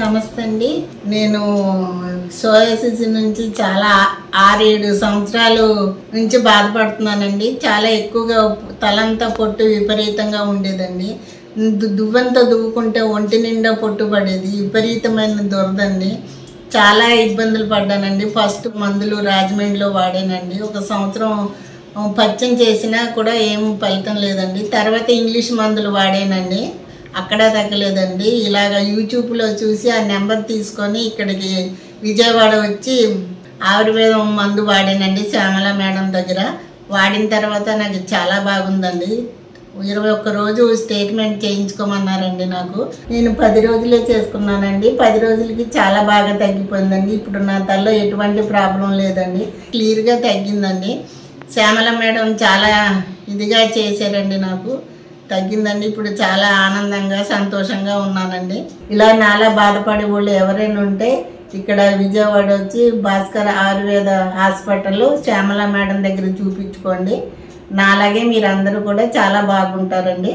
నమస్తే అండి. నేను సోయాసిస్ నుంచి చాలా 6-7 సంవత్సరాలు నుంచి బాధపడుతున్నానండి. చాలా ఎక్కువగా తలంతా పొట్టు విపరీతంగా ఉండేదండి. దువ్వంతా దువ్వుకుంటే ఒంటి నిండా పొట్టు పడేది. విపరీతమైన దురదండి. చాలా ఇబ్బందులు పడ్డానండి. ఫస్ట్ మందులు రాజమండ్రిలో వాడానండి. 1 సంవత్సరం పచ్చం చేసినా కూడా ఏం ఫలితం లేదండి. తర్వాత ఇంగ్లీష్ మందులు వాడానండి. అక్కడ తగ్గలేదండి. ఇలాగ యూట్యూబ్లో చూసి ఆ నెంబర్ తీసుకొని ఇక్కడికి విజయవాడ వచ్చి ఆయుర్వేదం మందు వాడానండి శ్యామల మేడం దగ్గర. వాడిన తర్వాత నాకు చాలా బాగుందండి. 21 రోజు స్టేట్మెంట్ చేయించుకోమన్నారండి. నేను 10 రోజులే చేసుకున్నానండి. 10 రోజులకి చాలా బాగా తగ్గిపోయిందండి. ఇప్పుడు నా తల్లో ఎటువంటి ప్రాబ్లం లేదండి. క్లియర్గా తగ్గిందండి. శ్యామల మేడం చాలా ఇదిగా చేశారండి. నాకు తగ్గిందండి. ఇప్పుడు చాలా ఆనందంగా సంతోషంగా ఉన్నానండి. ఇలా నాలా బాధపడే వాళ్ళు ఎవరైనా ఉంటే ఇక్కడ విజయవాడ వచ్చి భాస్కర్ ఆయుర్వేద హాస్పిటల్లో శ్యామల మేడం దగ్గర చూపించుకోండి. నాలాగే మీరందరూ కూడా చాలా బాగుంటారండి.